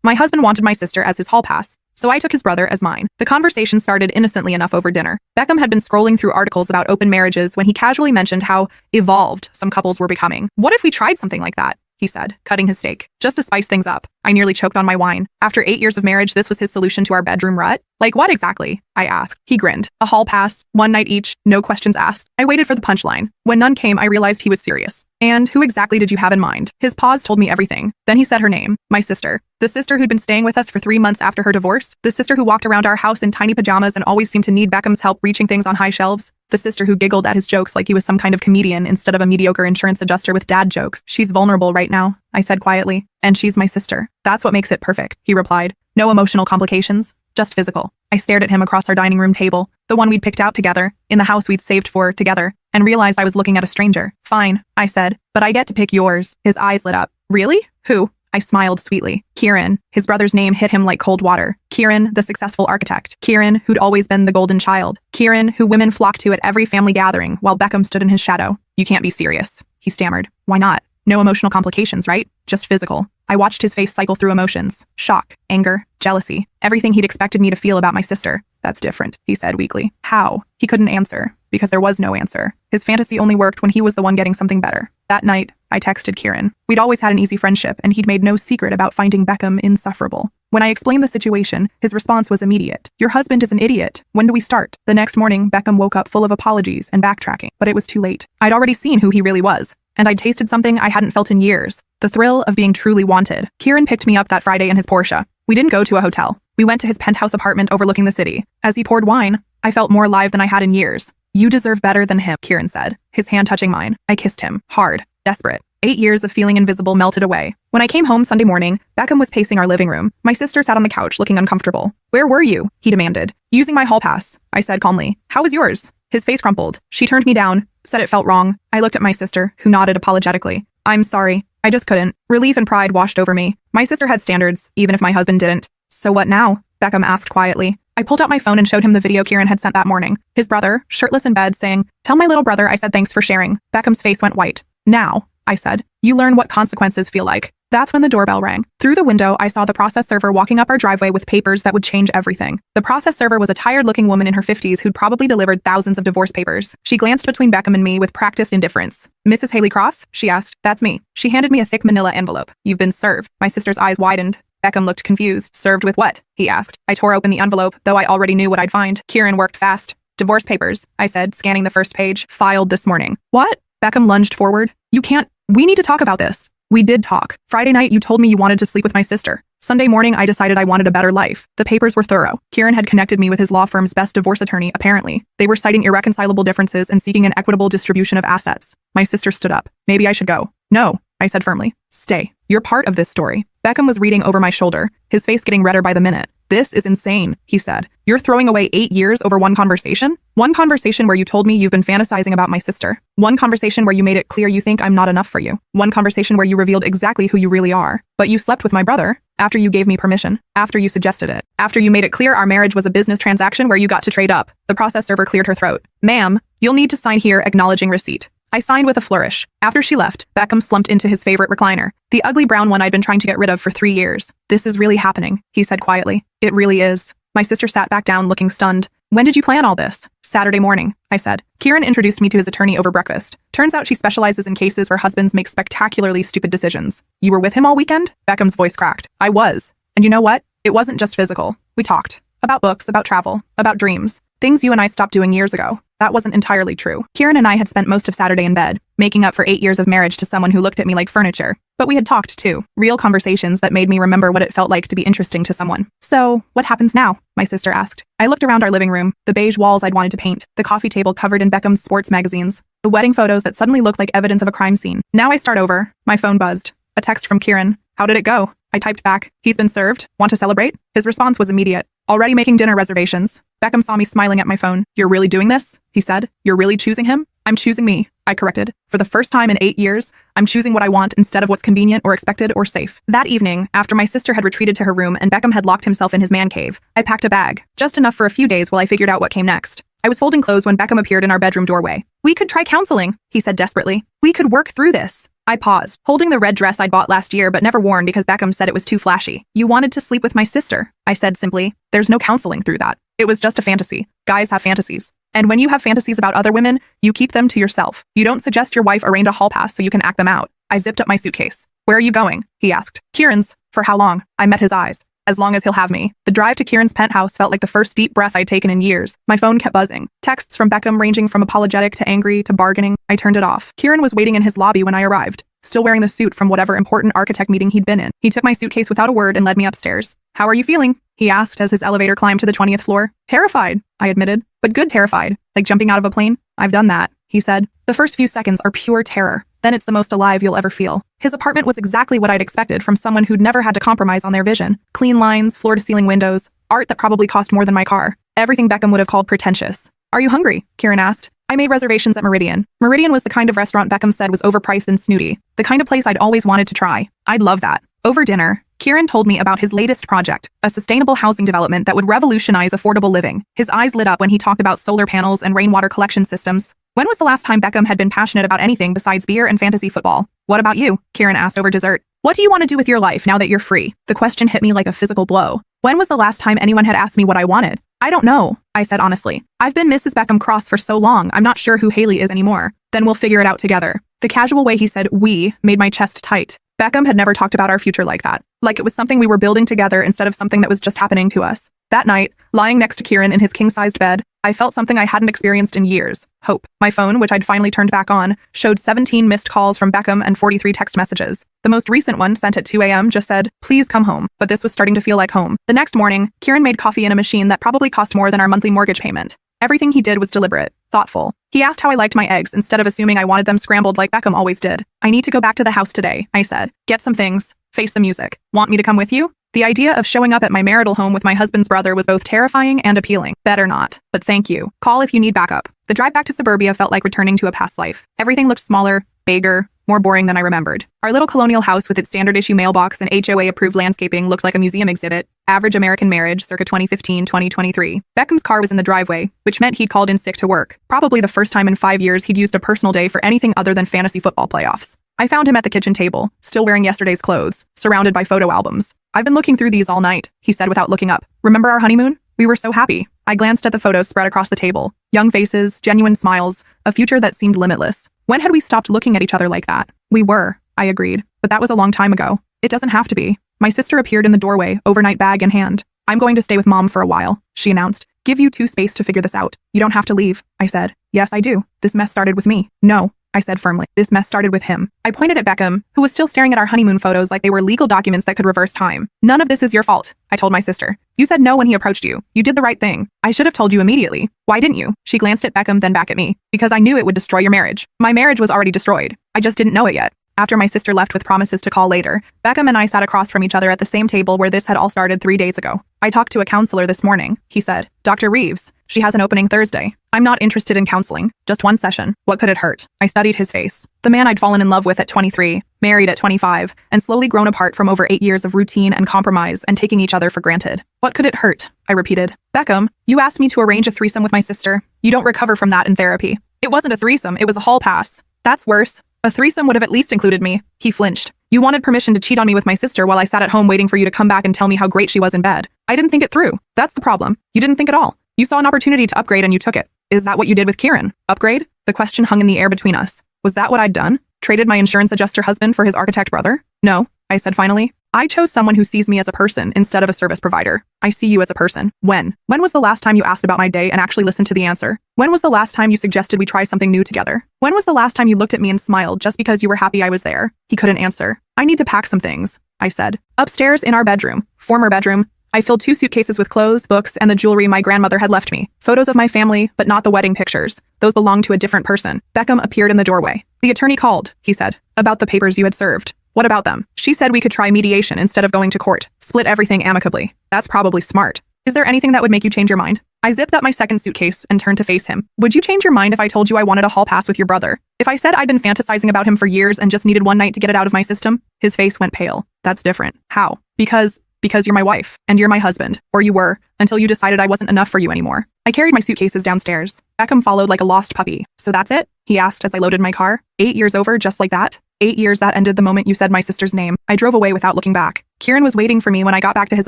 My husband wanted my sister as his hall pass, so I took his brother as mine. The conversation started innocently enough over dinner. Beckham had been scrolling through articles about open marriages when he casually mentioned how evolved some couples were becoming. What if we tried something like that? He said, cutting his steak. Just to spice things up. I nearly choked on my wine. After 8 years of marriage, this was his solution to our bedroom rut? Like what exactly? I asked. He grinned. A hall pass, 1 night each, no questions asked. I waited for the punchline. When none came, I realized he was serious. And who exactly did you have in mind? His pause told me everything. Then he said her name. My sister. The sister who'd been staying with us for 3 months after her divorce. The sister who walked around our house in tiny pajamas and always seemed to need Beckham's help reaching things on high shelves. The sister who giggled at his jokes like he was some kind of comedian instead of a mediocre insurance adjuster with dad jokes. She's vulnerable right now, I said quietly. And she's my sister. That's what makes it perfect, he replied. No emotional complications, just physical. I stared at him across our dining room table, the one we'd picked out together, in the house we'd saved for together, and realized I was looking at a stranger. Fine, I said, but I get to pick yours. His eyes lit up. Really? Who? I smiled sweetly. Kieran. His brother's name hit him like cold water. Kieran, the successful architect. Kieran, who'd always been the golden child. Kieran, who women flocked to at every family gathering, while Beckham stood in his shadow. You can't be serious, he stammered. Why not? No emotional complications, right? Just physical. I watched his face cycle through emotions. Shock, anger, jealousy. Everything he'd expected me to feel about my sister. That's different, he said weakly. How? He couldn't answer, because there was no answer. His fantasy only worked when he was the one getting something better. That night, I texted Kieran. We'd always had an easy friendship, and he'd made no secret about finding Beckham insufferable. When I explained the situation, his response was immediate. Your husband is an idiot. When do we start? The next morning, Beckham woke up full of apologies and backtracking, but it was too late. I'd already seen who he really was, and I'd tasted something I hadn't felt in years. The thrill of being truly wanted. Kieran picked me up that Friday in his Porsche. We didn't go to a hotel. We went to his penthouse apartment overlooking the city. As he poured wine, I felt more alive than I had in years. You deserve better than him, Kieran said, his hand touching mine. I kissed him, hard, desperate. 8 years of feeling invisible melted away. When I came home Sunday morning, Beckham was pacing our living room. My sister sat on the couch looking uncomfortable. Where were you? He demanded. Using my hall pass, I said calmly. How was yours? His face crumpled. She turned me down, said it felt wrong. I looked at my sister, who nodded apologetically. I'm sorry. I just couldn't. Relief and pride washed over me. My sister had standards, even if my husband didn't. So what now? Beckham asked quietly. I pulled out my phone and showed him the video Kieran had sent that morning. His brother, shirtless in bed, saying, Tell my little brother I said thanks for sharing. Beckham's face went white. Now, I said, you learn what consequences feel like. That's when the doorbell rang. Through the window, I saw the process server walking up our driveway with papers that would change everything. The process server was a tired-looking woman in her 50s who'd probably delivered thousands of divorce papers. She glanced between Beckham and me with practiced indifference. Mrs. Haley Cross? She asked. That's me. She handed me a thick manila envelope. You've been served. My sister's eyes widened. Beckham looked confused. Served with what? He asked. I tore open the envelope, though I already knew what I'd find. Kieran worked fast. Divorce papers, I said, scanning the first page. Filed this morning. What? Beckham lunged forward. You can't. We need to talk about this. We did talk. Friday night, you told me you wanted to sleep with my sister. Sunday morning, I decided I wanted a better life. The papers were thorough. Kieran had connected me with his law firm's best divorce attorney, apparently. They were citing irreconcilable differences and seeking an equitable distribution of assets. My sister stood up. Maybe I should go. No, I said firmly. Stay. You're part of this story. Beckham was reading over my shoulder, his face getting redder by the minute. This is insane, he said. You're throwing away 8 years over one conversation? One conversation where you told me you've been fantasizing about my sister. One conversation where you made it clear you think I'm not enough for you. One conversation where you revealed exactly who you really are. But you slept with my brother after you gave me permission, after you suggested it, after you made it clear our marriage was a business transaction where you got to trade up. The process server cleared her throat. Ma'am, you'll need to sign here acknowledging receipt. I signed with a flourish. After she left, Beckham slumped into his favorite recliner, the ugly brown one I'd been trying to get rid of for 3 years. This is really happening, he said quietly. It really is. My sister sat back down looking stunned. When did you plan all this? Saturday morning, I said. Kieran introduced me to his attorney over breakfast. Turns out she specializes in cases where husbands make spectacularly stupid decisions. You were with him all weekend? Beckham's voice cracked. I was. And you know what? It wasn't just physical. We talked. About books, about travel, about dreams. Things you and I stopped doing years ago. That wasn't entirely true. Kieran and I had spent most of Saturday in bed, making up for 8 years of marriage to someone who looked at me like furniture. But we had talked, too. Real conversations that made me remember what it felt like to be interesting to someone. So, what happens now? My sister asked. I looked around our living room, the beige walls I'd wanted to paint, the coffee table covered in Beckham's sports magazines, the wedding photos that suddenly looked like evidence of a crime scene. Now I start over. My phone buzzed. A text from Kieran. How did it go? I typed back. He's been served. Want to celebrate? His response was immediate. Already making dinner reservations. Beckham saw me smiling at my phone. You're really doing this? He said. You're really choosing him? I'm choosing me, I corrected. For the first time in 8 years, I'm choosing what I want instead of what's convenient or expected or safe. That evening, after my sister had retreated to her room and Beckham had locked himself in his man cave, I packed a bag, just enough for a few days while I figured out what came next. I was folding clothes when Beckham appeared in our bedroom doorway. We could try counseling, he said desperately. We could work through this. I paused, holding the red dress I'd bought last year but never worn because Beckham said it was too flashy. You wanted to sleep with my sister, I said simply. There's no counseling through that. It was just a fantasy. Guys have fantasies. And when you have fantasies about other women, you keep them to yourself. You don't suggest your wife arrange a hall pass so you can act them out. I zipped up my suitcase. Where are you going? He asked. Kieran's. For how long? I met his eyes. As long as he'll have me. The drive to Kieran's penthouse felt like the first deep breath I'd taken in years. My phone kept buzzing. Texts from Beckham ranging from apologetic to angry to bargaining. I turned it off. Kieran was waiting in his lobby when I arrived, still wearing the suit from whatever important architect meeting he'd been in. He took my suitcase without a word and led me upstairs. How are you feeling? He asked as his elevator climbed to the 20th floor. Terrified, I admitted. But good terrified. Like jumping out of a plane? I've done that, he said. The first few seconds are pure terror. Then it's the most alive you'll ever feel. His apartment was exactly what I'd expected from someone who'd never had to compromise on their vision. Clean lines, floor-to-ceiling windows, art that probably cost more than my car. Everything Beckham would have called pretentious. Are you hungry? Kieran asked. I made reservations at Meridian. Meridian was the kind of restaurant Beckham said was overpriced and snooty. The kind of place I'd always wanted to try. I'd love that. Over dinner, Kieran told me about his latest project, a sustainable housing development that would revolutionize affordable living. His eyes lit up when he talked about solar panels and rainwater collection systems. When was the last time Beckham had been passionate about anything besides beer and fantasy football? What about you? Kieran asked over dessert. What do you want to do with your life now that you're free? The question hit me like a physical blow. When was the last time anyone had asked me what I wanted? I don't know, I said honestly. I've been Mrs. Beckham Cross for so long, I'm not sure who Haley is anymore. Then we'll figure it out together. The casual way he said we made my chest tight. Beckham had never talked about our future like that. Like it was something we were building together instead of something that was just happening to us. That night, lying next to Kieran in his king-sized bed, I felt something I hadn't experienced in years. Hope. My phone, which I'd finally turned back on, showed 17 missed calls from Beckham and 43 text messages. The most recent one, sent at 2 a.m., just said, please come home. But this was starting to feel like home. The next morning, Kieran made coffee in a machine that probably cost more than our monthly mortgage payment. Everything he did was deliberate, thoughtful. He asked how I liked my eggs instead of assuming I wanted them scrambled like Beckham always did. I need to go back to the house today, I said. Get some things. Face the music. Want me to come with you? The idea of showing up at my marital home with my husband's brother was both terrifying and appealing. Better not. But thank you. Call if you need backup. The drive back to suburbia felt like returning to a past life. Everything looked smaller, bigger, more boring than I remembered. Our little colonial house with its standard-issue mailbox and HOA-approved landscaping looked like a museum exhibit. Average American marriage, circa 2015-2023. Beckham's car was in the driveway, which meant he'd called in sick to work. Probably the first time in 5 years he'd used a personal day for anything other than fantasy football playoffs. I found him at the kitchen table, still wearing yesterday's clothes, surrounded by photo albums. I've been looking through these all night, he said without looking up. Remember our honeymoon? We were so happy. I glanced at the photos spread across the table. Young faces, genuine smiles, a future that seemed limitless. When had we stopped looking at each other like that? We were, I agreed, but that was a long time ago. It doesn't have to be. My sister appeared in the doorway, overnight bag in hand. I'm going to stay with Mom for a while, she announced. Give you two space to figure this out. You don't have to leave, I said. Yes, I do. This mess started with me. No, I said firmly. This mess started with him. I pointed at Beckham, who was still staring at our honeymoon photos like they were legal documents that could reverse time. None of this is your fault, I told my sister. You said no when he approached you. You did the right thing. I should have told you immediately. Why didn't you? She glanced at Beckham, then back at me. Because I knew it would destroy your marriage. My marriage was already destroyed. I just didn't know it yet. After my sister left with promises to call later, Beckham and I sat across from each other at the same table where this had all started 3 days ago. I talked to a counselor this morning, he said. Dr. Reeves. She has an opening Thursday. I'm not interested in counseling. Just one session. What could it hurt? I studied his face. The man I'd fallen in love with at 23, married at 25, and slowly grown apart from over 8 years of routine and compromise and taking each other for granted. What could it hurt? I repeated. Beckham, you asked me to arrange a threesome with my sister. You don't recover from that in therapy. It wasn't a threesome, it was a hall pass. That's worse. A threesome would have at least included me. He flinched. You wanted permission to cheat on me with my sister while I sat at home waiting for you to come back and tell me how great she was in bed. I didn't think it through. That's the problem. You didn't think at all. You saw an opportunity to upgrade and you took it. Is that what you did with Kieran? Upgrade? The question hung in the air between us. Was that what I'd done? Traded my insurance adjuster husband for his architect brother? No, I said finally. I chose someone who sees me as a person instead of a service provider. I see you as a person. When? When was the last time you asked about my day and actually listened to the answer? When was the last time you suggested we try something new together? When was the last time you looked at me and smiled just because you were happy I was there? He couldn't answer. I need to pack some things, I said. Upstairs in our bedroom, former bedroom, I filled 2 suitcases with clothes, books, and the jewelry my grandmother had left me. Photos of my family, but not the wedding pictures. Those belonged to a different person. Beckham appeared in the doorway. The attorney called, he said, about the papers you had served. What about them? She said we could try mediation instead of going to court. Split everything amicably. That's probably smart. Is there anything that would make you change your mind? I zipped up my second suitcase and turned to face him. Would you change your mind if I told you I wanted a hall pass with your brother? If I said I'd been fantasizing about him for years and just needed one night to get it out of my system? His face went pale. That's different. How? Because you're my wife, and you're my husband. Or you were, until you decided I wasn't enough for you anymore. I carried my suitcases downstairs. Beckham followed like a lost puppy. So that's it? He asked as I loaded my car. 8 years over just like that? 8 years that ended the moment you said my sister's name. I drove away without looking back. Kieran was waiting for me when I got back to his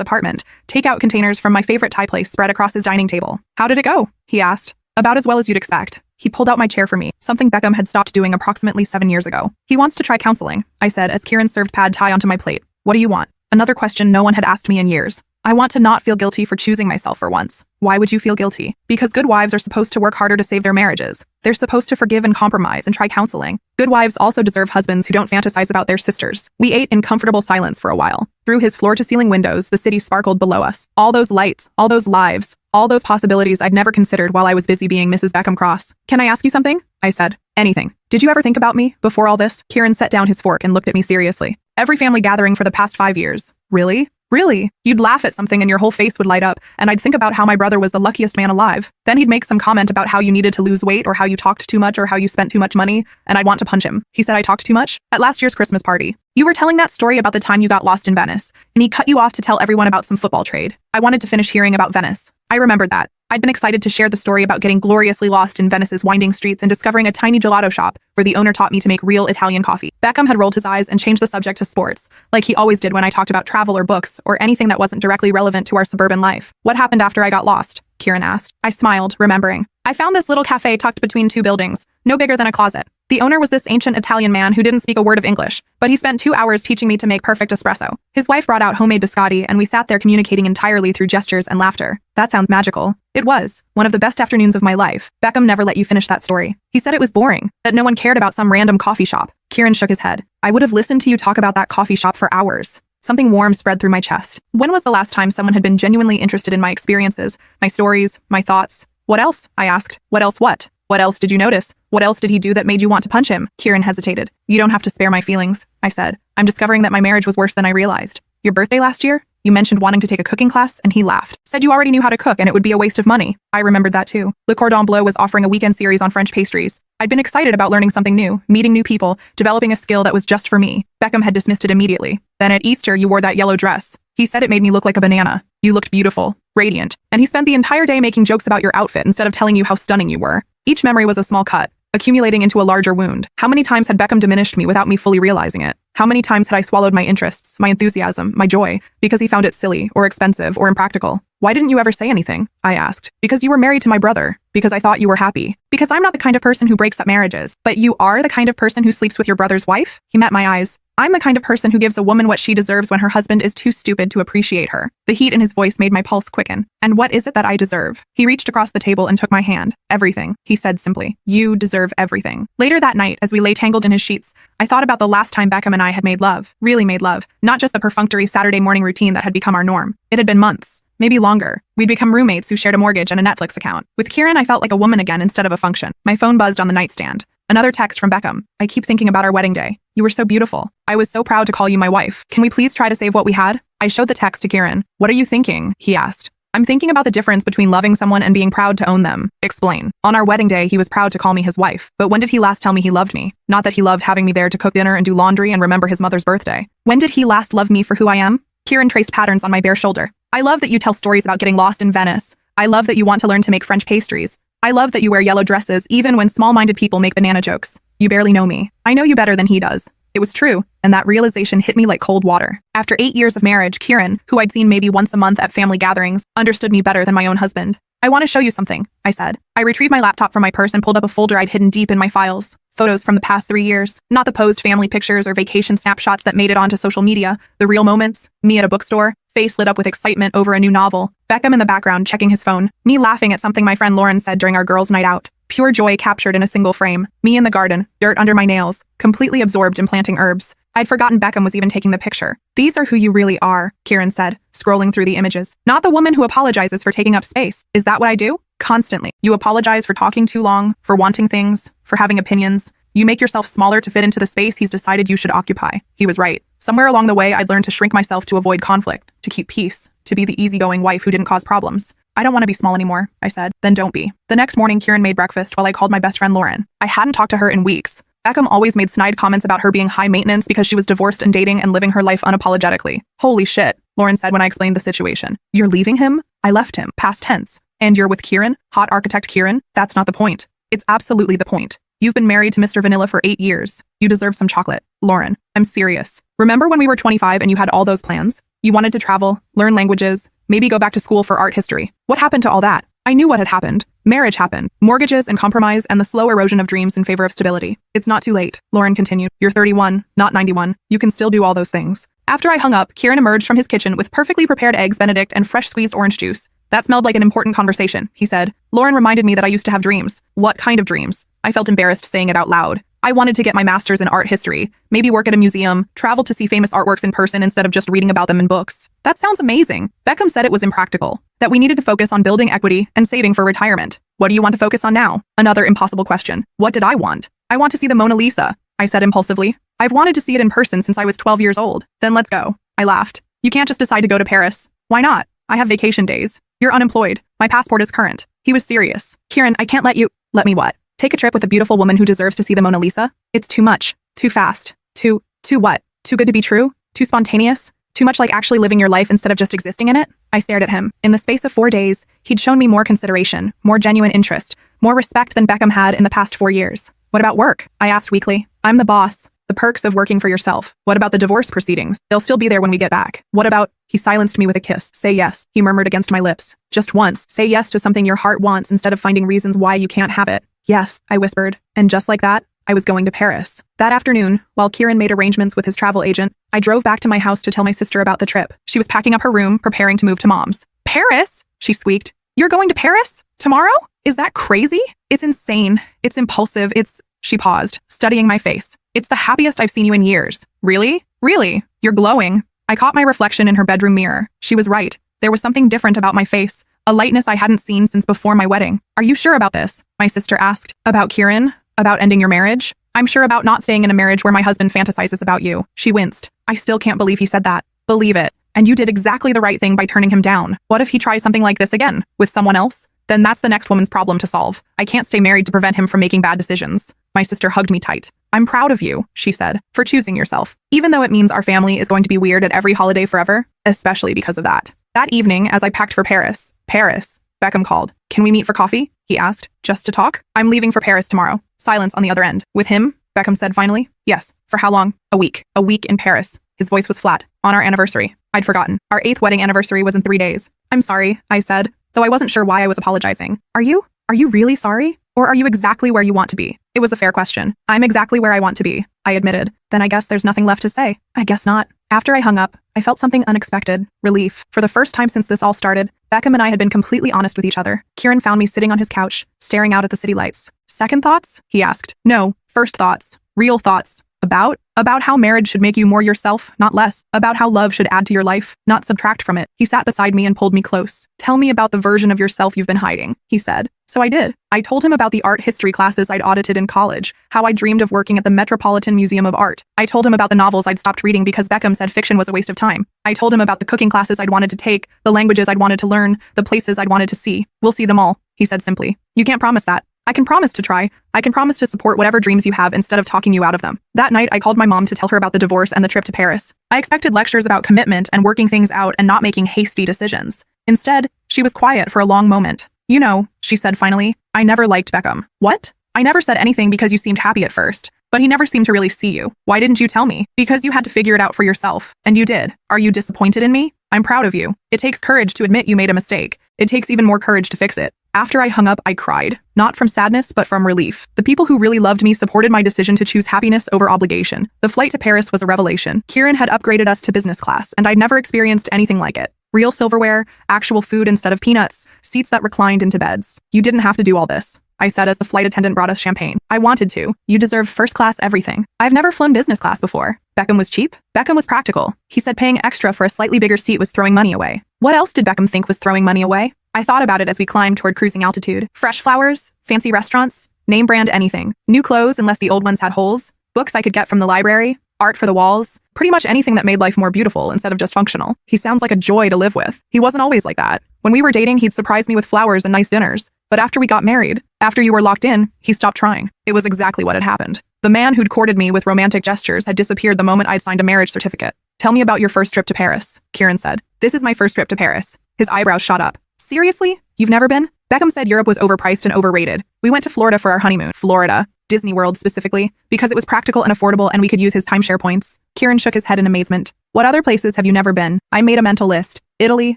apartment. Takeout containers from my favorite Thai place spread across his dining table. How did it go? He asked. About as well as you'd expect. He pulled out my chair for me, something Beckham had stopped doing approximately 7 years ago. He wants to try counseling, I said as Kieran served pad thai onto my plate. What do you want? Another question no one had asked me in years. I want to not feel guilty for choosing myself for once. Why would you feel guilty? Because good wives are supposed to work harder to save their marriages. They're supposed to forgive and compromise and try counseling. Good wives also deserve husbands who don't fantasize about their sisters. We ate in comfortable silence for a while. Through his floor-to-ceiling windows, the city sparkled below us. All those lights, all those lives, all those possibilities I'd never considered while I was busy being Mrs. Beckham Cross. Can I ask you something? I said. Anything. Did you ever think about me before all this? Kieran set down his fork and looked at me seriously. Every family gathering for the past 5 years. Really? Really? You'd laugh at something and your whole face would light up, and I'd think about how my brother was the luckiest man alive. Then he'd make some comment about how you needed to lose weight or how you talked too much or how you spent too much money, and I'd want to punch him. He said I talked too much? At last year's Christmas party. You were telling that story about the time you got lost in Venice, and he cut you off to tell everyone about some football trade. I wanted to finish hearing about Venice. I remembered that. I'd been excited to share the story about getting gloriously lost in Venice's winding streets and discovering a tiny gelato shop where the owner taught me to make real Italian coffee. Beckham had rolled his eyes and changed the subject to sports, like he always did when I talked about travel or books or anything that wasn't directly relevant to our suburban life. What happened after I got lost? Kieran asked. I smiled, remembering. I found this little cafe tucked between 2 buildings, no bigger than a closet. The owner was this ancient Italian man who didn't speak a word of English, but he spent 2 hours teaching me to make perfect espresso. His wife brought out homemade biscotti, and we sat there communicating entirely through gestures and laughter. That sounds magical. It was. One of the best afternoons of my life. Beckham never let you finish that story. He said it was boring, that no one cared about some random coffee shop. Kieran shook his head. I would have listened to you talk about that coffee shop for hours. Something warm spread through my chest. When was the last time someone had been genuinely interested in my experiences, my stories, my thoughts? What else? I asked. What else what? What else did you notice? What else did he do that made you want to punch him? Kieran hesitated. You don't have to spare my feelings, I said. I'm discovering that my marriage was worse than I realized. Your birthday last year? You mentioned wanting to take a cooking class, and he laughed. Said you already knew how to cook and it would be a waste of money. I remembered that too. Le Cordon Bleu was offering a weekend series on French pastries. I'd been excited about learning something new, meeting new people, developing a skill that was just for me. Beckham had dismissed it immediately. Then at Easter, you wore that yellow dress. He said it made me look like a banana. You looked beautiful, radiant, and he spent the entire day making jokes about your outfit instead of telling you how stunning you were. Each memory was a small cut, accumulating into a larger wound. How many times had Beckham diminished me without me fully realizing it? How many times had I swallowed my interests, my enthusiasm, my joy, because he found it silly or expensive or impractical? Why didn't you ever say anything? I asked. Because you were married to my brother. Because I thought you were happy. Because I'm not the kind of person who breaks up marriages. But you are the kind of person who sleeps with your brother's wife? He met my eyes. I'm the kind of person who gives a woman what she deserves when her husband is too stupid to appreciate her. The heat in his voice made my pulse quicken. And what is it that I deserve? He reached across the table and took my hand. Everything, he said simply. You deserve everything. Later that night, as we lay tangled in his sheets, I thought about the last time Beckham and I had made love. Really made love. Not just the perfunctory Saturday morning routine that had become our norm. It had been months. Maybe longer. We'd become roommates who shared a mortgage and a Netflix account. With Kieran, I felt like a woman again instead of a function. My phone buzzed on the nightstand. Another text from Beckham. I keep thinking about our wedding day. You were so beautiful. I was so proud to call you my wife. Can we please try to save what we had? I showed the text to Kieran. What are you thinking? He asked. I'm thinking about the difference between loving someone and being proud to own them. Explain. On our wedding day, he was proud to call me his wife. But when did he last tell me he loved me? Not that he loved having me there to cook dinner and do laundry and remember his mother's birthday. When did he last love me for who I am? Kieran traced patterns on my bare shoulder. I love that you tell stories about getting lost in Venice. I love that you want to learn to make French pastries. I love that you wear yellow dresses even when small-minded people make banana jokes. You barely know me. I know you better than he does. It was true, and that realization hit me like cold water. After 8 years of marriage, Kieran, who I'd seen maybe once a month at family gatherings, understood me better than my own husband. I want to show you something, I said. I retrieved my laptop from my purse and pulled up a folder I'd hidden deep in my files. Photos from the past 3 years. Not the posed family pictures or vacation snapshots that made it onto social media. The real moments. Me at a bookstore, face lit up with excitement over a new novel. Beckham in the background checking his phone. Me laughing at something my friend Lauren said during our girls' night out. Pure joy captured in a single frame. Me in the garden, dirt under my nails, completely absorbed in planting herbs. I'd forgotten Beckham was even taking the picture. These are who you really are, Kieran said, scrolling through the images. Not the woman who apologizes for taking up space. Is that what I do? Constantly. You apologize for talking too long, for wanting things, for having opinions. You make yourself smaller to fit into the space he's decided you should occupy. He was right. Somewhere along the way, I'd learned to shrink myself to avoid conflict, to keep peace, to be the easygoing wife who didn't cause problems. I don't want to be small anymore, I said. Then don't be. The next morning, Kieran made breakfast while I called my best friend Lauren. I hadn't talked to her in weeks. Beckham always made snide comments about her being high maintenance because she was divorced and dating and living her life unapologetically. Holy shit, Lauren said when I explained the situation. You're leaving him? I left him, past tense. And you're with Kieran? Hot architect Kieran? That's not the point. It's absolutely the point. You've been married to Mr. Vanilla for 8 years. You deserve some chocolate. Lauren, I'm serious. Remember when we were 25 and you had all those plans? You wanted to travel, learn languages, maybe go back to school for art history. What happened to all that? I knew what had happened. Marriage happened. Mortgages and compromise and the slow erosion of dreams in favor of stability. It's not too late, Lauren continued. You're 31, not 91. You can still do all those things. After I hung up, Kieran emerged from his kitchen with perfectly prepared eggs Benedict and fresh squeezed orange juice. That smelled like an important conversation, he said. Lauren reminded me that I used to have dreams. What kind of dreams? I felt embarrassed saying it out loud. I wanted to get my master's in art history, maybe work at a museum, travel to see famous artworks in person instead of just reading about them in books. That sounds amazing. Beckham said it was impractical, that we needed to focus on building equity and saving for retirement. What do you want to focus on now? Another impossible question. What did I want? I want to see the Mona Lisa, I said impulsively. I've wanted to see it in person since I was 12 years old. Then let's go. I laughed. You can't just decide to go to Paris. Why not? I have vacation days. You're unemployed. My passport is current. He was serious. Kieran, I can't let you— Let me what? Take a trip with a beautiful woman who deserves to see the Mona Lisa? It's too much. Too fast. Too what? Too good to be true? Too spontaneous? Too much like actually living your life instead of just existing in it? I stared at him. In the space of 4 days, he'd shown me more consideration, more genuine interest, more respect than Beckham had in the past 4 years. What about work? I asked weakly. I'm the boss. The perks of working for yourself. What about the divorce proceedings? They'll still be there when we get back. What about— He silenced me with a kiss. Say yes, he murmured against my lips. Just once. Say yes to something your heart wants instead of finding reasons why you can't have it. Yes, I whispered. And just like that, I was going to Paris. That afternoon, while Kieran made arrangements with his travel agent, I drove back to my house to tell my sister about the trip. She was packing up her room, preparing to move to Mom's. Paris? She squeaked. You're going to Paris? Tomorrow? Is that crazy? It's insane. It's impulsive. She paused, studying my face. It's the happiest I've seen you in years. Really? Really? You're glowing. I caught my reflection in her bedroom mirror. She was right. There was something different about my face, a lightness I hadn't seen since before my wedding. Are you sure about this? My sister asked. About Kieran? About ending your marriage? I'm sure about not staying in a marriage where my husband fantasizes about you. She winced. I still can't believe he said that. Believe it. And you did exactly the right thing by turning him down. What if he tries something like this again? With someone else? Then that's the next woman's problem to solve. I can't stay married to prevent him from making bad decisions. My sister hugged me tight. I'm proud of you, she said, for choosing yourself. Even though it means our family is going to be weird at every holiday forever, especially because of that. That evening, as I packed for Paris, Beckham called. Can we meet for coffee? He asked. Just to talk? I'm leaving for Paris tomorrow. Silence on the other end. With him? Beckham said finally. Yes. For how long? A week. A week in Paris. His voice was flat. On our anniversary. I'd forgotten. Our 8th wedding anniversary was in 3 days. I'm sorry, I said, though I wasn't sure why I was apologizing. Are you really sorry? Or are you exactly where you want to be? It was a fair question. I'm exactly where I want to be, I admitted. Then I guess there's nothing left to say. I guess not. After I hung up, I felt something unexpected. Relief. For the first time since this all started, Beckham and I had been completely honest with each other. Kieran found me sitting on his couch, staring out at the city lights. Second thoughts? He asked. No, first thoughts. Real thoughts. About how marriage should make you more yourself, not less. About how love should add to your life, not subtract from it. He sat beside me and pulled me close. Tell me about the version of yourself you've been hiding, he said. So I did. I told him about the art history classes I'd audited in college, how I dreamed of working at the Metropolitan Museum of Art. I told him about the novels I'd stopped reading because Beckham said fiction was a waste of time. I told him about the cooking classes I'd wanted to take, the languages I'd wanted to learn, the places I'd wanted to see. We'll see them all, he said simply. You can't promise that. I can promise to try. I can promise to support whatever dreams you have instead of talking you out of them. That night, I called my mom to tell her about the divorce and the trip to Paris. I expected lectures about commitment and working things out and not making hasty decisions. Instead, she was quiet for a long moment. You know, she said finally, I never liked Beckham. What? I never said anything because you seemed happy at first. But he never seemed to really see you. Why didn't you tell me? Because you had to figure it out for yourself. And you did. Are you disappointed in me? I'm proud of you. It takes courage to admit you made a mistake. It takes even more courage to fix it. After I hung up, I cried. Not from sadness, but from relief. The people who really loved me supported my decision to choose happiness over obligation. The flight to Paris was a revelation. Kieran had upgraded us to business class, and I'd never experienced anything like it. Real silverware, actual food instead of peanuts, seats that reclined into beds. You didn't have to do all this, I said as the flight attendant brought us champagne. I wanted to. You deserve first-class everything. I've never flown business class before. Beckham was cheap? Beckham was practical. He said paying extra for a slightly bigger seat was throwing money away. What else did Beckham think was throwing money away? I thought about it as we climbed toward cruising altitude. Fresh flowers, fancy restaurants, name brand anything. New clothes unless the old ones had holes, books I could get from the library, art for the walls, pretty much anything that made life more beautiful instead of just functional. He sounds like a joy to live with. He wasn't always like that. When we were dating, he'd surprise me with flowers and nice dinners. But after we got married, after you were locked in, he stopped trying. It was exactly what had happened. The man who'd courted me with romantic gestures had disappeared the moment I'd signed a marriage certificate. Tell me about your first trip to Paris, Kieran said. This is my first trip to Paris. His eyebrows shot up. Seriously? You've never been? Beckham said Europe was overpriced and overrated. We went to Florida for our honeymoon. Florida. Disney World specifically, because it was practical and affordable and we could use his timeshare points. Kieran shook his head in amazement. What other places have you never been? I made a mental list. Italy,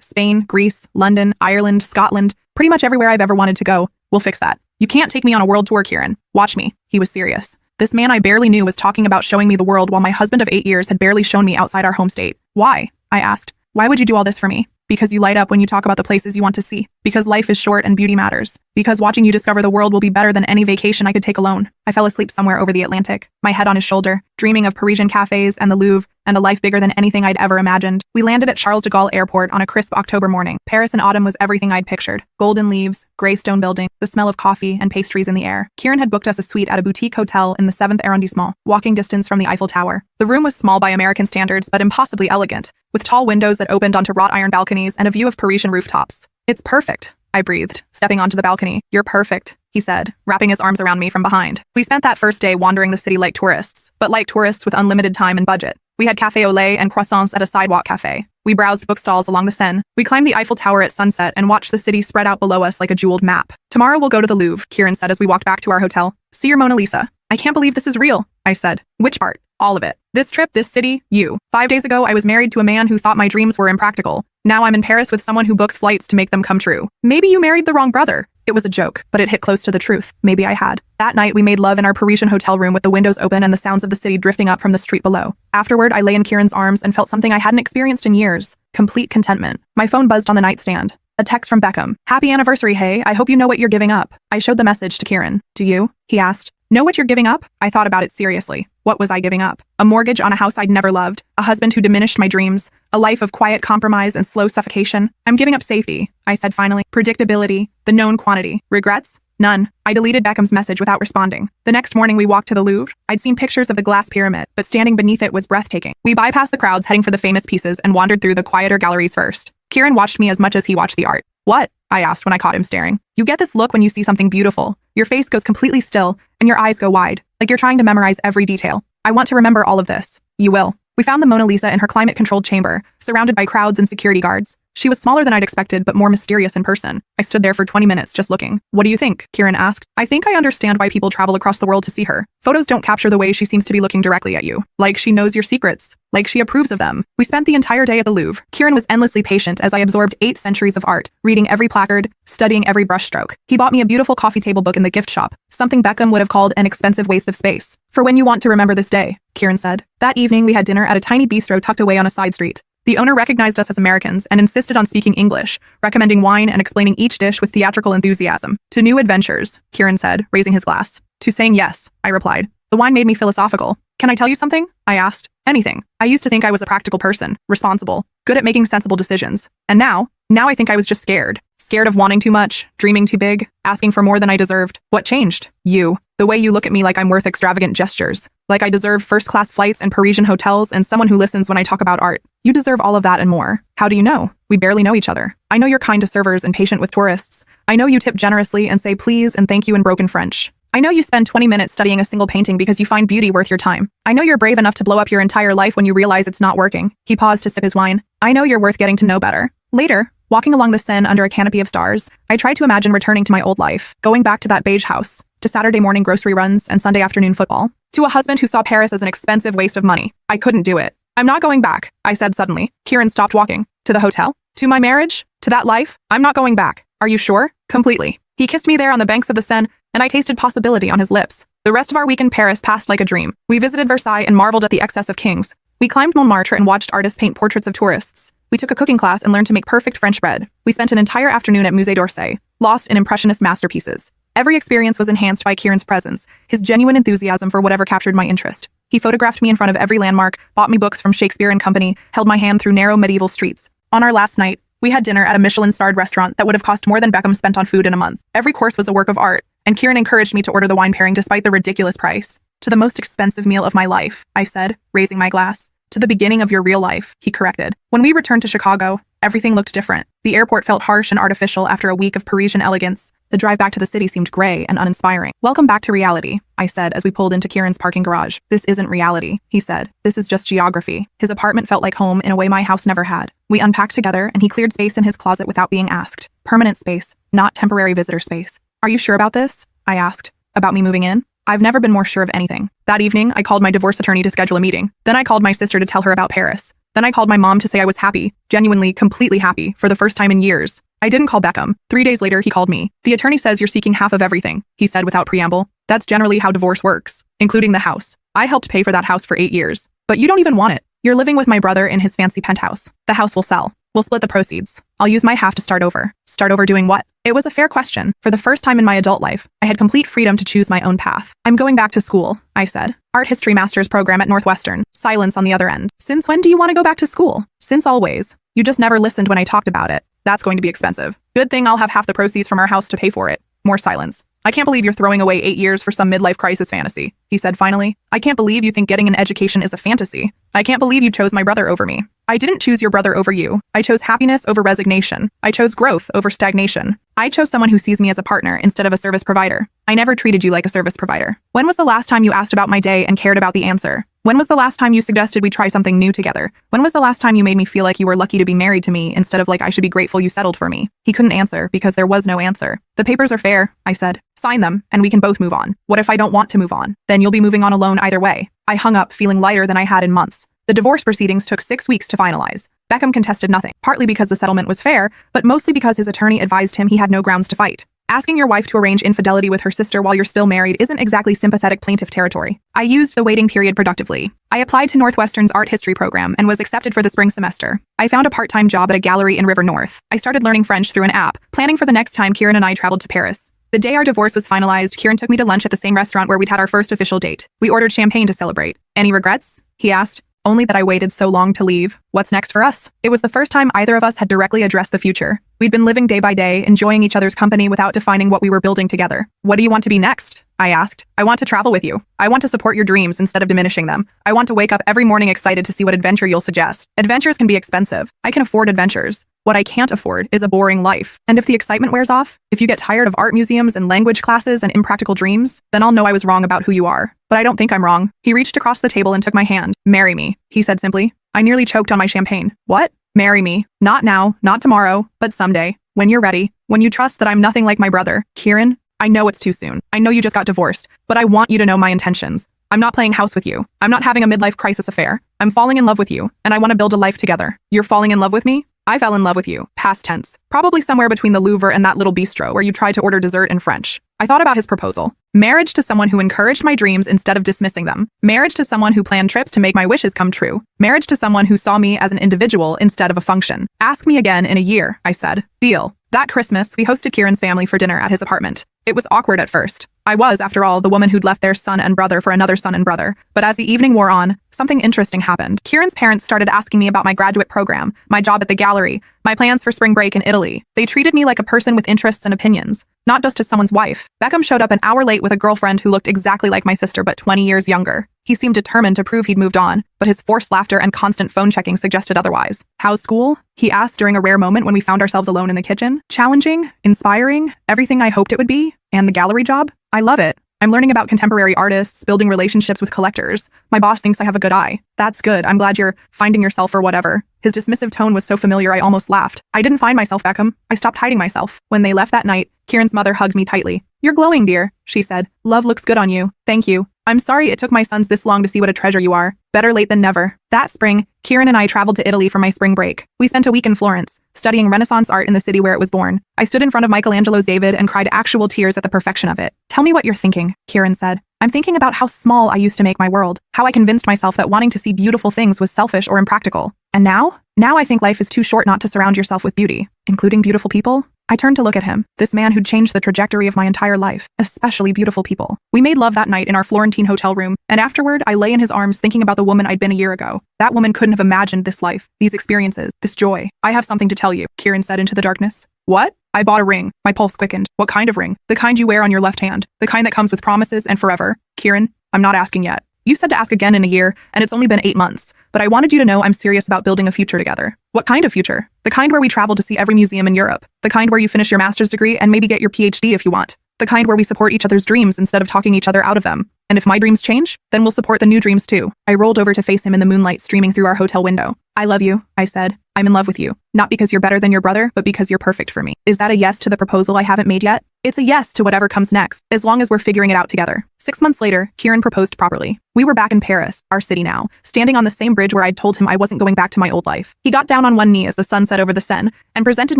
Spain, Greece, London, Ireland, Scotland, pretty much everywhere I've ever wanted to go. We'll fix that. You can't take me on a world tour, Kieran. Watch me. He was serious. This man I barely knew was talking about showing me the world while my husband of 8 years had barely shown me outside our home state. Why? I asked. Why would you do all this for me? Because you light up when you talk about the places you want to see. Because life is short and beauty matters. Because watching you discover the world will be better than any vacation I could take alone. I fell asleep somewhere over the Atlantic, my head on his shoulder, dreaming of Parisian cafes and the Louvre and a life bigger than anything I'd ever imagined. We landed at Charles de Gaulle Airport on a crisp October morning. Paris in autumn was everything I'd pictured. Golden leaves, gray stone building, the smell of coffee and pastries in the air. Kieran had booked us a suite at a boutique hotel in the 7th arrondissement, walking distance from the Eiffel Tower. The room was small by American standards, but impossibly elegant, with tall windows that opened onto wrought iron balconies and a view of Parisian rooftops. It's perfect, I breathed, stepping onto the balcony. You're perfect, he said, wrapping his arms around me from behind. We spent that first day wandering the city like tourists, but like tourists with unlimited time and budget. We had café au lait and croissants at a sidewalk cafe. We browsed bookstalls along the Seine. We climbed the Eiffel Tower at sunset and watched the city spread out below us like a jeweled map. Tomorrow we'll go to the Louvre, Kieran said as we walked back to our hotel. See your Mona Lisa. I can't believe this is real, I said. Which part? All of it. This trip, this city, you. 5 days ago, I was married to a man who thought my dreams were impractical. Now I'm in Paris with someone who books flights to make them come true. Maybe you married the wrong brother. It was a joke, but it hit close to the truth. Maybe I had. That night, we made love in our Parisian hotel room with the windows open and the sounds of the city drifting up from the street below. Afterward, I lay in Kieran's arms and felt something I hadn't experienced in years. Complete contentment. My phone buzzed on the nightstand. A text from Beckham. Happy anniversary, hey. I hope you know what you're giving up. I showed the message to Kieran. Do you? He asked. Know what you're giving up? I thought about it seriously. What was I giving up? A mortgage on a house I'd never loved, a husband who diminished my dreams, a life of quiet compromise and slow suffocation. I'm giving up safety, I said finally. Predictability, the known quantity. Regrets? None. I deleted Beckham's message without responding. The next morning we walked to the Louvre. I'd seen pictures of the glass pyramid, but standing beneath it was breathtaking. We bypassed the crowds heading for the famous pieces and wandered through the quieter galleries first. Kieran watched me as much as he watched the art. What? I asked when I caught him staring. You get this look when you see something beautiful. Your face goes completely still, and your eyes go wide, like you're trying to memorize every detail. I want to remember all of this. You will. We found the Mona Lisa in her climate-controlled chamber, surrounded by crowds and security guards. She was smaller than I'd expected, but more mysterious in person. I stood there for 20 minutes just looking. What do you think? Kieran asked. I think I understand why people travel across the world to see her. Photos don't capture the way she seems to be looking directly at you. Like she knows your secrets. Like she approves of them. We spent the entire day at the Louvre. Kieran was endlessly patient as I absorbed 8 centuries of art, reading every placard, studying every brushstroke. He bought me a beautiful coffee table book in the gift shop, something Beckham would have called an expensive waste of space. For when you want to remember this day, Kieran said. That evening we had dinner at a tiny bistro tucked away on a side street. The owner recognized us as Americans and insisted on speaking English, recommending wine and explaining each dish with theatrical enthusiasm. To new adventures, Kieran said, raising his glass. To saying yes, I replied. The wine made me philosophical. Can I tell you something? I asked. Anything. I used to think I was a practical person, responsible, good at making sensible decisions. And now I think I was just scared. Scared of wanting too much, dreaming too big, asking for more than I deserved. What changed? You. The way you look at me like I'm worth extravagant gestures. Like I deserve first-class flights and Parisian hotels and someone who listens when I talk about art. You deserve all of that and more. How do you know? We barely know each other. I know you're kind to servers and patient with tourists. I know you tip generously and say please and thank you in broken French. I know you spend 20 minutes studying a single painting because you find beauty worth your time. I know you're brave enough to blow up your entire life when you realize it's not working. He paused to sip his wine. I know you're worth getting to know better. Later, walking along the Seine under a canopy of stars, I tried to imagine returning to my old life, going back to that beige house, to Saturday morning grocery runs and Sunday afternoon football, to a husband who saw Paris as an expensive waste of money. I couldn't do it. I'm not going back, I said suddenly. Kieran stopped walking. To the hotel? To my marriage? To that life? I'm not going back. Are you sure? Completely. He kissed me there on the banks of the Seine, and I tasted possibility on his lips. The rest of our week in Paris passed like a dream. We visited Versailles and marveled at the excess of kings. We climbed Montmartre and watched artists paint portraits of tourists. We took a cooking class and learned to make perfect French bread. We spent an entire afternoon at Musée d'Orsay, lost in impressionist masterpieces. Every experience was enhanced by Kieran's presence, his genuine enthusiasm for whatever captured my interest. He photographed me in front of every landmark, bought me books from Shakespeare and Company, held my hand through narrow medieval streets. On our last night, we had dinner at a Michelin-starred restaurant that would have cost more than Beckham spent on food in a month. Every course was a work of art, and Kieran encouraged me to order the wine pairing despite the ridiculous price. To the most expensive meal of my life, I said, raising my glass. To the beginning of your real life, he corrected. When we returned to Chicago, everything looked different. The airport felt harsh and artificial after a week of Parisian elegance. The drive back to the city seemed gray and uninspiring. Welcome back to reality, I said as we pulled into Kieran's parking garage. This isn't reality, he said. This is just geography. His apartment felt like home in a way my house never had. We unpacked together and he cleared space in his closet without being asked. Permanent space, not temporary visitor space. Are you sure about this? I asked. About me moving in? I've never been more sure of anything. That evening, I called my divorce attorney to schedule a meeting. Then I called my sister to tell her about Paris. Then I called my mom to say I was happy, genuinely, completely happy, for the first time in years. I didn't call Beckham. 3 days later, he called me. The attorney says you're seeking half of everything, he said without preamble. That's generally how divorce works, including the house. I helped pay for that house for 8 years. But you don't even want it. You're living with my brother in his fancy penthouse. The house will sell. We'll split the proceeds. I'll use my half to start over. Start over doing what? It was a fair question. For the first time in my adult life, I had complete freedom to choose my own path. I'm going back to school, I said. Art history master's program at Northwestern. Silence on the other end. Since when do you want to go back to school? Since always. You just never listened when I talked about it. That's going to be expensive. Good thing I'll have half the proceeds from our house to pay for it. More silence. I can't believe you're throwing away 8 years for some midlife crisis fantasy, he said finally. I can't believe you think getting an education is a fantasy. I can't believe you chose my brother over me. I didn't choose your brother over you. I chose happiness over resignation. I chose growth over stagnation. I chose someone who sees me as a partner instead of a service provider. I never treated you like a service provider. When was the last time you asked about my day and cared about the answer? When was the last time you suggested we try something new together? When was the last time you made me feel like you were lucky to be married to me instead of like I should be grateful you settled for me? He couldn't answer because there was no answer. The papers are fair, I said. Sign them, and we can both move on. What if I don't want to move on? Then you'll be moving on alone either way. I hung up, feeling lighter than I had in months. The divorce proceedings took 6 weeks to finalize. Beckham contested nothing, partly because the settlement was fair, but mostly because his attorney advised him he had no grounds to fight. Asking your wife to arrange infidelity with her sister while you're still married isn't exactly sympathetic plaintiff territory. I used the waiting period productively. I applied to Northwestern's art history program and was accepted for the spring semester. I found a part-time job at a gallery in River North. I started learning French through an app, planning for the next time Kieran and I traveled to Paris. The day our divorce was finalized, Kieran took me to lunch at the same restaurant where we'd had our first official date. We ordered champagne to celebrate. Any regrets? He asked. Only that I waited so long to leave. What's next for us? It was the first time either of us had directly addressed the future. We'd been living day by day, enjoying each other's company without defining what we were building together. What do you want to be next? I asked. I want to travel with you. I want to support your dreams instead of diminishing them. I want to wake up every morning excited to see what adventure you'll suggest. Adventures can be expensive. I can afford adventures. What I can't afford is a boring life. And if the excitement wears off, if you get tired of art museums and language classes and impractical dreams, then I'll know I was wrong about who you are. But I don't think I'm wrong. He reached across the table and took my hand. Marry me, he said simply. I nearly choked on my champagne. What? Marry me. Not now, not tomorrow, but someday. When you're ready. When you trust that I'm nothing like my brother. Kieran, I know it's too soon. I know you just got divorced, but I want you to know my intentions. I'm not playing house with you. I'm not having a midlife crisis affair. I'm falling in love with you, and I want to build a life together. You're falling in love with me? I fell in love with you. Past tense. Probably somewhere between the Louvre and that little bistro where you tried to order dessert in French. I thought about his proposal. Marriage to someone who encouraged my dreams instead of dismissing them. Marriage to someone who planned trips to make my wishes come true. Marriage to someone who saw me as an individual instead of a function. Ask me again in a year, I said. Deal. That Christmas, we hosted Kieran's family for dinner at his apartment. It was awkward at first. I was, after all, the woman who'd left their son and brother for another son and brother. But as the evening wore on, something interesting happened. Kieran's parents started asking me about my graduate program, my job at the gallery, my plans for spring break in Italy. They treated me like a person with interests and opinions, not just as someone's wife. Beckham showed up an hour late with a girlfriend who looked exactly like my sister but 20 years younger. He seemed determined to prove he'd moved on, but his forced laughter and constant phone checking suggested otherwise. How's school? He asked during a rare moment when we found ourselves alone in the kitchen. Challenging, inspiring, everything I hoped it would be. And the gallery job? I love it. I'm learning about contemporary artists, building relationships with collectors. My boss thinks I have a good eye. That's good. I'm glad you're finding yourself or whatever. His dismissive tone was so familiar I almost laughed. I didn't find myself, Beckham. I stopped hiding myself. When they left that night, Kieran's mother hugged me tightly. You're glowing, dear, she said. Love looks good on you. Thank you. I'm sorry it took my sons this long to see what a treasure you are. Better late than never. That spring, Kieran and I traveled to Italy for my spring break. We spent a week in Florence, studying Renaissance art in the city where it was born. I stood in front of Michelangelo's David and cried actual tears at the perfection of it. Tell me what you're thinking, Kieran said. I'm thinking about how small I used to make my world, how I convinced myself that wanting to see beautiful things was selfish or impractical. And now? Now I think life is too short not to surround yourself with beauty, including beautiful people. I turned to look at him, this man who'd changed the trajectory of my entire life, especially beautiful people. We made love that night in our Florentine hotel room, and afterward, I lay in his arms thinking about the woman I'd been a year ago. That woman couldn't have imagined this life, these experiences, this joy. I have something to tell you, Kieran said into the darkness. What? I bought a ring. My pulse quickened. What kind of ring? The kind you wear on your left hand. The kind that comes with promises and forever. Kieran, I'm not asking yet. You said to ask again in a year, and it's only been 8 months. But I wanted you to know I'm serious about building a future together. What kind of future? The kind where we travel to see every museum in Europe. The kind where you finish your master's degree and maybe get your PhD if you want. The kind where we support each other's dreams instead of talking each other out of them. And if my dreams change, then we'll support the new dreams too. I rolled over to face him in the moonlight streaming through our hotel window. I love you, I said. I'm in love with you. Not because you're better than your brother, but because you're perfect for me. Is that a yes to the proposal I haven't made yet? It's a yes to whatever comes next, as long as we're figuring it out together. 6 months later, Kieran proposed properly. We were back in Paris, our city now, standing on the same bridge where I'd told him I wasn't going back to my old life. He got down on one knee as the sun set over the Seine and presented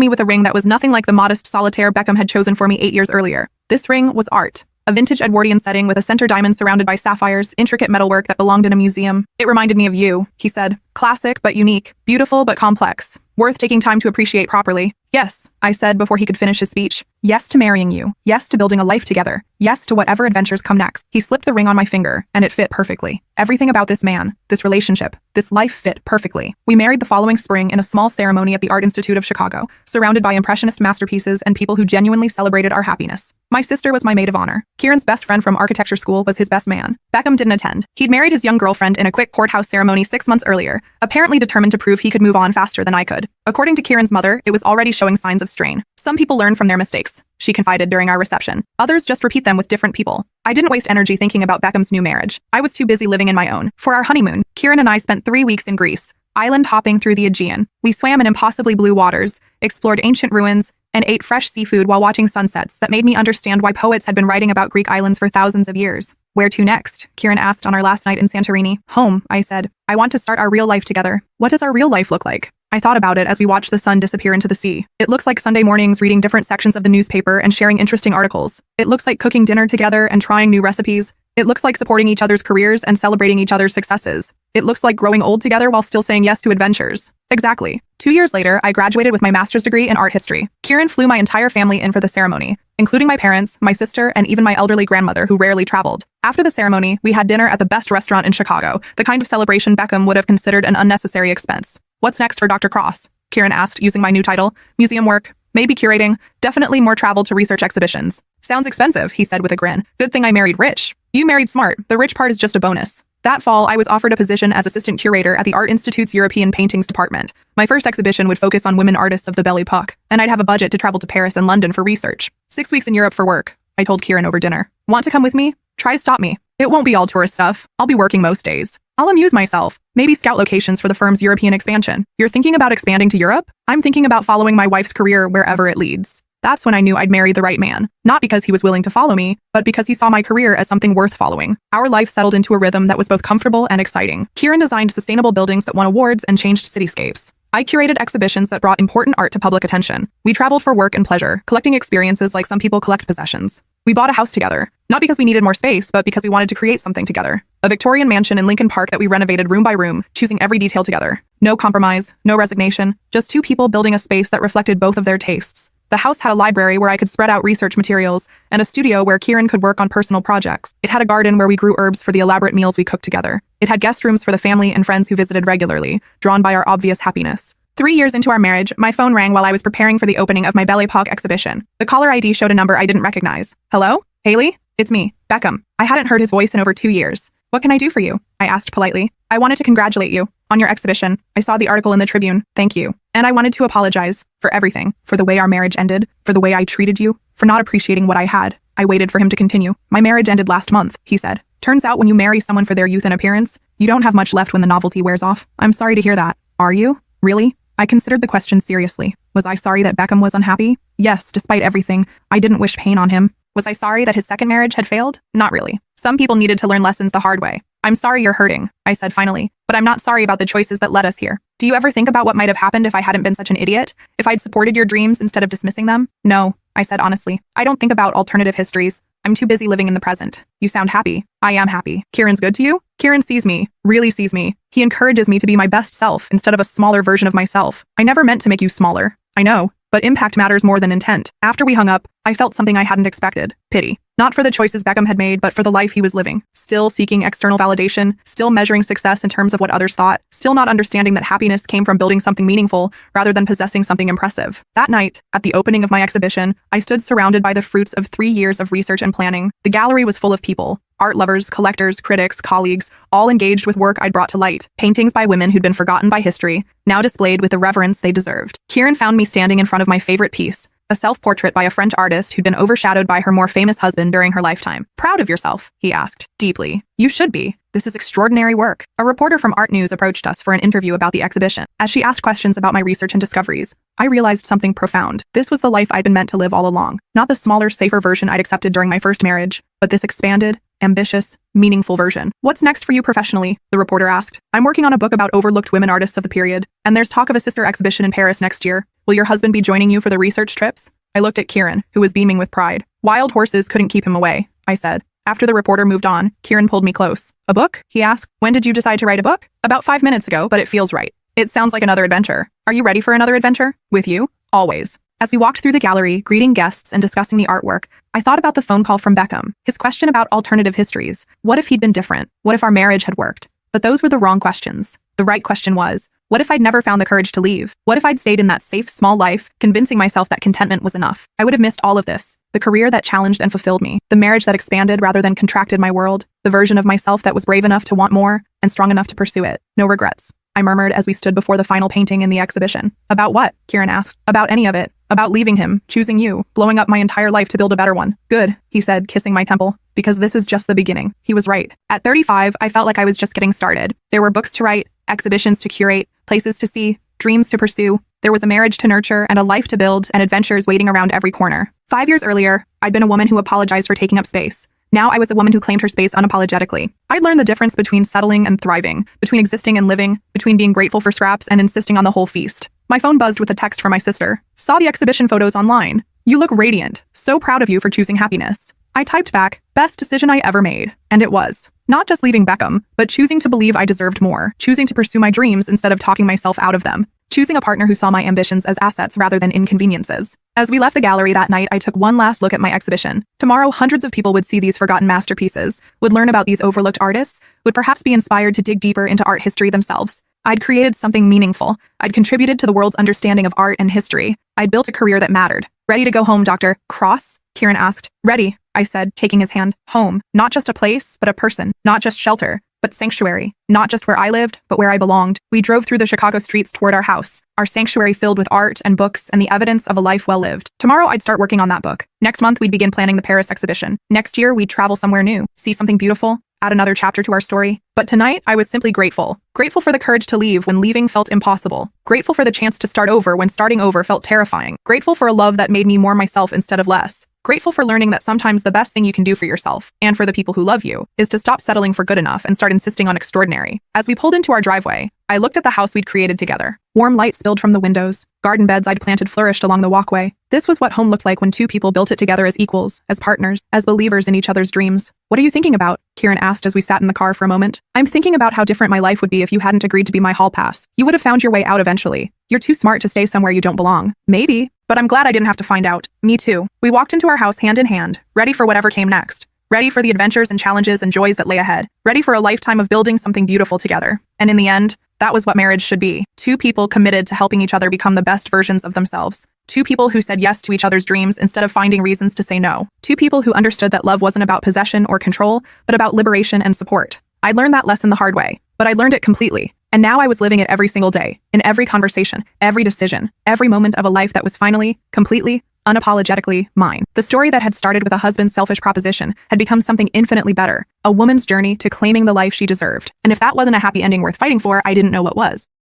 me with a ring that was nothing like the modest solitaire Beckham had chosen for me 8 years earlier. This ring was art. A vintage Edwardian setting with a center diamond surrounded by sapphires, intricate metalwork that belonged in a museum. It reminded me of you, he said. Classic but unique, beautiful but complex, worth taking time to appreciate properly. Yes, I said before he could finish his speech. Yes to marrying you. Yes to building a life together. Yes to whatever adventures come next. He slipped the ring on my finger, and it fit perfectly. Everything about this man, this relationship, this life fit perfectly. We married the following spring in a small ceremony at the Art Institute of Chicago, surrounded by impressionist masterpieces and people who genuinely celebrated our happiness. My sister was my maid of honor. Kieran's best friend from architecture school was his best man. Beckham didn't attend. He'd married his young girlfriend in a quick courthouse ceremony 6 months earlier, apparently determined to prove he could move on faster than I could. According to Kieran's mother, it was already showing signs of strain. Some people learn from their mistakes, she confided during our reception. Others just repeat them with different people. I didn't waste energy thinking about Beckham's new marriage. I was too busy living in my own. For our honeymoon, Kieran and I spent 3 weeks in Greece, island hopping through the Aegean. We swam in impossibly blue waters, explored ancient ruins, and ate fresh seafood while watching sunsets that made me understand why poets had been writing about Greek islands for thousands of years. Where to next? Kieran asked on our last night in Santorini. Home, I said. I want to start our real life together. What does our real life look like? I thought about it as we watched the sun disappear into the sea. It looks like Sunday mornings reading different sections of the newspaper and sharing interesting articles. It looks like cooking dinner together and trying new recipes. It looks like supporting each other's careers and celebrating each other's successes. It looks like growing old together while still saying yes to adventures. Exactly. 2 years later, I graduated with my master's degree in art history. Kieran flew my entire family in for the ceremony, including my parents, my sister, and even my elderly grandmother who rarely traveled. After the ceremony, we had dinner at the best restaurant in Chicago, the kind of celebration Beckham would have considered an unnecessary expense. What's next for Dr. Cross? Kieran asked, using my new title. Museum work, maybe curating, definitely more travel to research exhibitions. Sounds expensive, he said with a grin. Good thing I married rich. You married smart. The rich part is just a bonus. That fall, I was offered a position as assistant curator at the Art Institute's European Paintings department. My first exhibition would focus on women artists of the Belle Epoque, and I'd have a budget to travel to Paris and London for research. 6 weeks in Europe for work, I told Kieran over dinner. Want to come with me? Try to stop me. It won't be all tourist stuff. I'll be working most days. I'll amuse myself. Maybe scout locations for the firm's European expansion. You're thinking about expanding to Europe? I'm thinking about following my wife's career wherever it leads. That's when I knew I'd marry the right man. Not because he was willing to follow me, but because he saw my career as something worth following. Our life settled into a rhythm that was both comfortable and exciting. Kieran designed sustainable buildings that won awards and changed cityscapes. I curated exhibitions that brought important art to public attention. We traveled for work and pleasure, collecting experiences like some people collect possessions. We bought a house together, not because we needed more space, but because we wanted to create something together. A Victorian mansion in Lincoln Park that we renovated room by room, choosing every detail together. No compromise, no resignation, just two people building a space that reflected both of their tastes. The house had a library where I could spread out research materials, and a studio where Kieran could work on personal projects. It had a garden where we grew herbs for the elaborate meals we cooked together. It had guest rooms for the family and friends who visited regularly, drawn by our obvious happiness. 3 years into our marriage, my phone rang while I was preparing for the opening of my Belle Epoque exhibition. The caller ID showed a number I didn't recognize. Hello? Haley? It's me, Beckham. I hadn't heard his voice in over 2 years. What can I do for you? I asked politely. I wanted to congratulate you on your exhibition. I saw the article in the Tribune. Thank you. And I wanted to apologize for everything, for the way our marriage ended, for the way I treated you, for not appreciating what I had. I waited for him to continue. My marriage ended last month, he said. Turns out when you marry someone for their youth and appearance, you don't have much left when the novelty wears off. I'm sorry to hear that. Are you? Really? I considered the question seriously. Was I sorry that Beckham was unhappy? Yes, despite everything. I didn't wish pain on him. Was I sorry that his second marriage had failed? Not really. Some people needed to learn lessons the hard way. I'm sorry you're hurting, I said finally, but I'm not sorry about the choices that led us here. Do you ever think about what might have happened if I hadn't been such an idiot? If I'd supported your dreams instead of dismissing them? No, I said honestly. I don't think about alternative histories. I'm too busy living in the present. You sound happy. I am happy. Kieran's good to you? Kieran sees me, really sees me. He encourages me to be my best self instead of a smaller version of myself. I never meant to make you smaller. I know. But impact matters more than intent. After we hung up, I felt something I hadn't expected. Pity. Not for the choices Beckham had made, but for the life he was living. Still seeking external validation, still measuring success in terms of what others thought, still not understanding that happiness came from building something meaningful rather than possessing something impressive. That night, at the opening of my exhibition, I stood surrounded by the fruits of 3 years of research and planning. The gallery was full of people. Art lovers, collectors, critics, colleagues, all engaged with work I'd brought to light. Paintings by women who'd been forgotten by history, now displayed with the reverence they deserved. Kieran found me standing in front of my favorite piece, a self-portrait by a French artist who'd been overshadowed by her more famous husband during her lifetime. Proud of yourself, he asked, deeply. You should be. This is extraordinary work. A reporter from Art News approached us for an interview about the exhibition. As she asked questions about my research and discoveries, I realized something profound. This was the life I'd been meant to live all along. Not the smaller, safer version I'd accepted during my first marriage, but this expanded, ambitious, meaningful version. What's next for you professionally? The reporter asked. I'm working on a book about overlooked women artists of the period, and there's talk of a sister exhibition in Paris next year. Will your husband be joining you for the research trips? I looked at Kieran, who was beaming with pride. Wild horses couldn't keep him away, I said. After the reporter moved on, Kieran pulled me close. A book? He asked. When did you decide to write a book? About 5 minutes ago, but it feels right. It sounds like another adventure. Are you ready for another adventure? With you? Always. As we walked through the gallery, greeting guests and discussing the artwork, I thought about the phone call from Beckham, his question about alternative histories. What if he'd been different? What if our marriage had worked? But those were the wrong questions. The right question was, what if I'd never found the courage to leave? What if I'd stayed in that safe, small life, convincing myself that contentment was enough? I would have missed all of this. The career that challenged and fulfilled me. The marriage that expanded rather than contracted my world. The version of myself that was brave enough to want more and strong enough to pursue it. No regrets. I murmured as we stood before the final painting in the exhibition. About what? Kieran asked. About any of it. About leaving him, choosing you, blowing up my entire life to build a better one. Good, he said, kissing my temple. Because this is just the beginning. He was right. At 35, I felt like I was just getting started. There were books to write, exhibitions to curate, places to see, dreams to pursue. There was a marriage to nurture and a life to build and adventures waiting around every corner. 5 years earlier, I'd been a woman who apologized for taking up space. Now I was a woman who claimed her space unapologetically. I'd learned the difference between settling and thriving, between existing and living, between being grateful for scraps and insisting on the whole feast. My phone buzzed with a text from my sister. Saw the exhibition photos online. You look radiant. So proud of you for choosing happiness. I typed back, best decision I ever made. And it was. Not just leaving Beckham, but choosing to believe I deserved more, choosing to pursue my dreams instead of talking myself out of them, choosing a partner who saw my ambitions as assets rather than inconveniences. As we left the gallery that night, I took one last look at my exhibition. Tomorrow, hundreds of people would see these forgotten masterpieces, would learn about these overlooked artists, would perhaps be inspired to dig deeper into art history themselves. I'd created something meaningful. I'd contributed to the world's understanding of art and history. I'd built a career that mattered. Ready to go home, Dr. Cross? Kieran asked. Ready, I said, taking his hand. Home. Not just a place, but a person. Not just shelter, but sanctuary. Not just where I lived, but where I belonged. We drove through the Chicago streets toward our house, our sanctuary filled with art and books and the evidence of a life well lived. Tomorrow, I'd start working on that book. Next month, we'd begin planning the Paris exhibition. Next year, we'd travel somewhere new, see something beautiful, add another chapter to our story. But tonight, I was simply grateful. Grateful for the courage to leave when leaving felt impossible. Grateful for the chance to start over when starting over felt terrifying. Grateful for a love that made me more myself instead of less. Grateful for learning that sometimes the best thing you can do for yourself, and for the people who love you, is to stop settling for good enough and start insisting on extraordinary. As we pulled into our driveway, I looked at the house we'd created together. Warm light spilled from the windows. Garden beds I'd planted flourished along the walkway. This was what home looked like when two people built it together as equals, as partners, as believers in each other's dreams. What are you thinking about? Kieran asked as we sat in the car for a moment. I'm thinking about how different my life would be if you hadn't agreed to be my hall pass. You would have found your way out eventually. You're too smart to stay somewhere you don't belong. Maybe. But I'm glad I didn't have to find out. Me too. We walked into our house hand in hand, ready for whatever came next. Ready for the adventures and challenges and joys that lay ahead. Ready for a lifetime of building something beautiful together. And in the end, that was what marriage should be. Two people committed to helping each other become the best versions of themselves. Two people who said yes to each other's dreams instead of finding reasons to say no. Two people who understood that love wasn't about possession or control, but about liberation and support. I learned that lesson the hard way, but I learned it completely. And now I was living it every single day, in every conversation, every decision, every moment of a life that was finally, completely, unapologetically mine. The story that had started with a husband's selfish proposition had become something infinitely better, a woman's journey to claiming the life she deserved. And if that wasn't a happy ending worth fighting for, I didn't know what was.